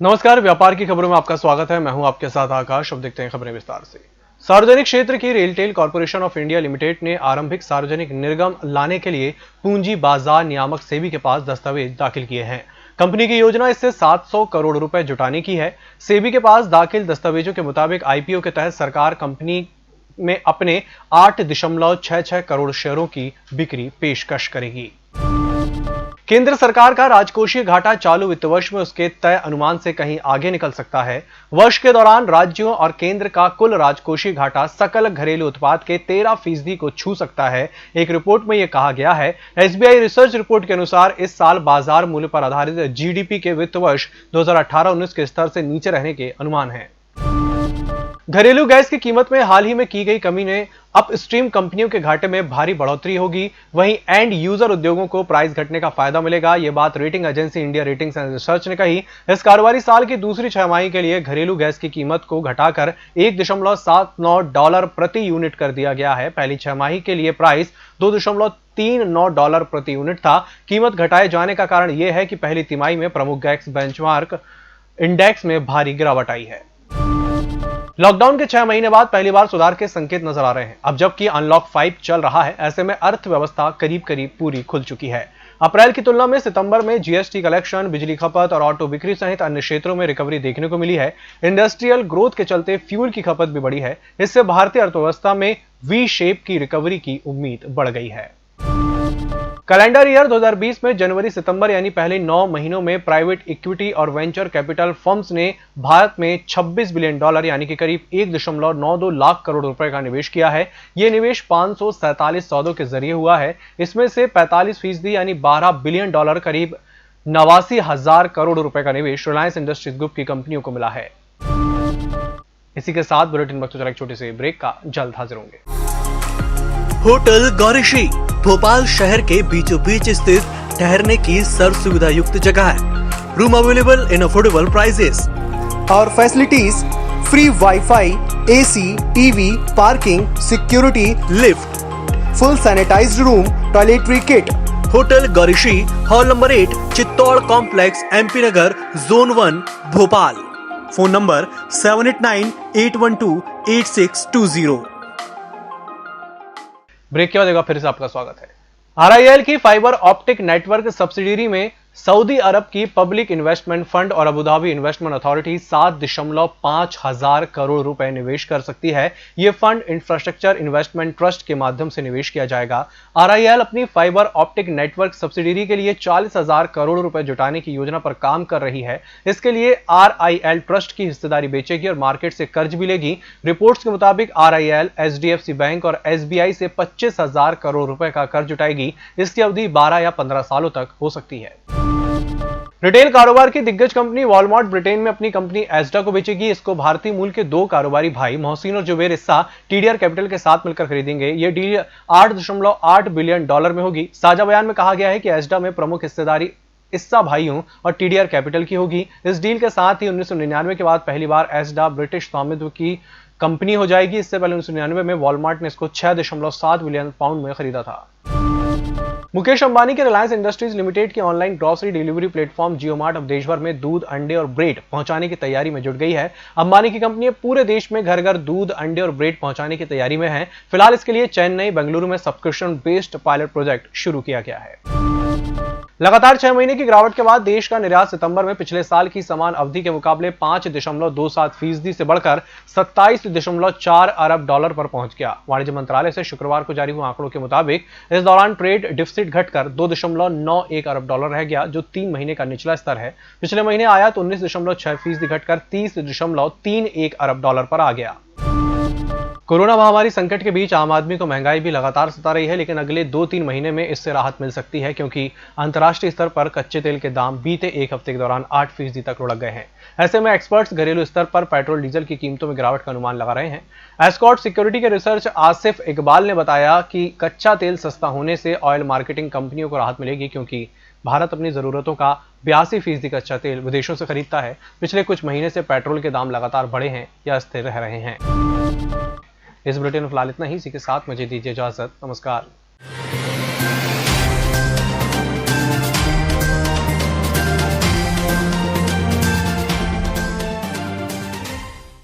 नमस्कार, व्यापार की खबरों में आपका स्वागत है। मैं हूं आपके साथ आकाश। अब देखते हैं खबरें विस्तार से। सार्वजनिक क्षेत्र की RailTel corporation of India limited ने आरंभिक सार्वजनिक निर्गम लाने के लिए पूंजी बाजार नियामक सेबी के पास दस्तावेज दाखिल किए हैं। कंपनी की योजना इससे 700 करोड़ रुपए जुटाने की है। सेबी के पास दाखिल दस्तावेजों के मुताबिक आईपीओ के तहत सरकार कंपनी में अपने 8.66 करोड़ शेयरों की बिक्री पेशकश करेगी। केंद्र सरकार का राजकोषीय घाटा चालू वित्त वर्ष में उसके तय अनुमान से कहीं आगे निकल सकता है। वर्ष के दौरान राज्यों और केंद्र का कुल राजकोषीय घाटा सकल घरेलू उत्पाद के 13% को छू सकता है। एक रिपोर्ट में यह कहा गया है। एसबीआई रिसर्च रिपोर्ट के अनुसार इस साल बाजार मूल्य पर आधारित जीडीपी के वित्त वर्ष 2018-19 के स्तर से नीचे रहने के अनुमान है। घरेलू गैस की कीमत में हाल ही में की गई कमी ने अपस्ट्रीम कंपनियों के घाटे में भारी बढ़ोतरी होगी। वहीं एंड यूजर उद्योगों को प्राइस घटने का फायदा मिलेगा। यह बात rating agency India ratings and research ने कही। इस कारोबारी साल की दूसरी छमाही के लिए घरेलू गैस की कीमत को घटाकर $1.79 प्रति यूनिट कर दिया गया है। पहली छमाही के लिए प्राइस $2.39 प्रति यूनिट था। कीमत घटाए जाने का कारण यह है कि पहली तिमाही में प्रमुख गैस बेंचमार्क इंडेक्स में भारी गिरावट आई है। लॉकडाउन के 6 महीने बाद पहली बार सुधार के संकेत नजर आ रहे हैं। अब जबकि अनलॉक 5 चल रहा है, ऐसे में अर्थव्यवस्था करीब करीब पूरी खुल चुकी है। अप्रैल की तुलना में सितंबर में जीएसटी कलेक्शन, बिजली खपत और ऑटो बिक्री सहित अन्य क्षेत्रों में रिकवरी देखने को मिली है। इंडस्ट्रियल ग्रोथ के चलते फ्यूल की खपत भी बढ़ी है। इससे भारतीय अर्थव्यवस्था में वी शेप की रिकवरी की उम्मीद बढ़ गई है। कैलेंडर ईयर 2020 में जनवरी सितंबर यानी पहले 9 महीनों में प्राइवेट इक्विटी और वेंचर कैपिटल फर्म्स ने भारत में $26 बिलियन यानी कि करीब 1.92 लाख करोड़ रुपए का निवेश किया है। यह निवेश 547 सौदों के जरिए हुआ है। इसमें से 45% यानी $12 बिलियन करीब 89,000 करोड़ रुपए का निवेश रिलायंस इंडस्ट्रीज ग्रुप की कंपनियों को मिला है। इसी के साथ बुलेटिन वक्त एक छोटे से ब्रेक का जल्द हाजिर होंगे। होटल गौरीश्री भोपाल शहर के बीचों बीच स्थित ठहरने की सर्व सुविधा युक्त जगह है। Room available in affordable prices और facilities free WiFi, AC, TV, parking, security, lift, full sanitized room, toiletry kit. Hotel Gaurishree, hall number 8, Chittor complex, MP Nagar, zone 1, Bhopal. Phone number 7898128620। Break के बाद एक बार फिर से आपका स्वागत है। आरआईएल की फाइबर ऑप्टिक नेटवर्क सब्सिडियरी में सऊदी अरब की पब्लिक इन्वेस्टमेंट फंड और अबुधाबी इन्वेस्टमेंट अथॉरिटी 7.5 हजार करोड़ रुपए निवेश कर सकती है। यह फंड इंफ्रास्ट्रक्चर इन्वेस्टमेंट ट्रस्ट के माध्यम से निवेश किया जाएगा। आरआईएल अपनी फाइबर ऑप्टिक नेटवर्क सब्सिडियरी के लिए 40,000 करोड़ रुपए जुटाने की योजना पर काम कर रही है। इसके लिए आरआईएल ट्रस्ट की हिस्सेदारी बेचेगी और मार्केट से कर्ज भी लेगी। रिपोर्ट्स के मुताबिक आरआईएल एचडीएफसी बैंक और एसबीआई से 25,000 करोड़ रुपए का कर्ज जुटाएगी। इसकी अवधि 12 या 15 सालों तक हो सकती है। रिटेल कारोबार की दिग्गज कंपनी वॉलमार्ट ब्रिटेन में अपनी कंपनी एस्डा को बेचेगी। इसको भारतीय मूल के 2 कारोबारी भाई मोहसिन और जुबेर इस्सा टीडीआर कैपिटल के साथ मिलकर खरीदेंगे। यह डील $8.8 बिलियन में होगी। साझा बयान में कहा गया है कि एस्डा में प्रमुख हिस्सेदारी इस्सा भाइयों और टीडीआर कैपिटल की होगी। इस डील के साथ ही 1999 के बाद पहली बार एस्डा ब्रिटिश स्वामित्व की कंपनी हो जाएगी। इससे पहले 1999 में वॉलमार्ट ने इसको £6.7 बिलियन में खरीदा था। मुकेश अंबानी के रिलायंस इंडस्ट्रीज लिमिटेड की online grocery delivery platform JioMart अब देश भर में दूध, अंडे और ब्रेड पहुंचाने की तैयारी में जुट गई है। अंबानी की कंपनी पूरे देश में घर घर दूध, अंडे और ब्रेड पहुंचाने की तैयारी में है। फिलहाल इसके लिए चेन्नई, बेंगलुरु में सब्सक्रिप्शन बेस्ड पायलट प्रोजेक्ट शुरू किया गया है। लगातार 6 महीने की गिरावट के बाद देश का निर्यात सितंबर में पिछले साल की समान अवधि के मुकाबले 5.27% से बढ़कर $27.4 अरब पर पहुंच गया। वाणिज्य मंत्रालय से शुक्रवार को जारी हुए आंकड़ों के मुताबिक इस दौरान ट्रेड डिफिसिट घटकर $2.91 अरब रह गया, जो 3 महीने का निचला स्तर है। पिछले महीने आयात 19.6% घटकर $30.31 अरब पर आ गया। कोरोना महामारी संकट के बीच आम आदमी को महंगाई भी लगातार सता रही है, लेकिन अगले 2-3 महीने में इससे राहत मिल सकती है, क्योंकि अंतर्राष्ट्रीय स्तर पर कच्चे तेल के दाम बीते एक हफ्ते के दौरान 8% तक लुढ़क गए हैं। ऐसे में एक्सपर्ट्स घरेलू स्तर पर पेट्रोल डीजल की कीमतों में गिरावट का अनुमान लगा रहे हैं। एस्कॉर्ट सिक्योरिटी के रिसर्च आसिफ इकबाल ने बताया कि कच्चा तेल सस्ता होने से ऑयल मार्केटिंग कंपनियों को राहत मिलेगी, क्योंकि भारत अपनी जरूरतों का 82% कच्चा तेल विदेशों से खरीदता है। पिछले कुछ महीने से पेट्रोल के दाम लगातार बढ़े हैं या स्थिर रह रहे हैं। इस बुलेटिन में फिलहाल इतना ही। इसी के साथ मुझे दीजिए इजाजत। नमस्कार।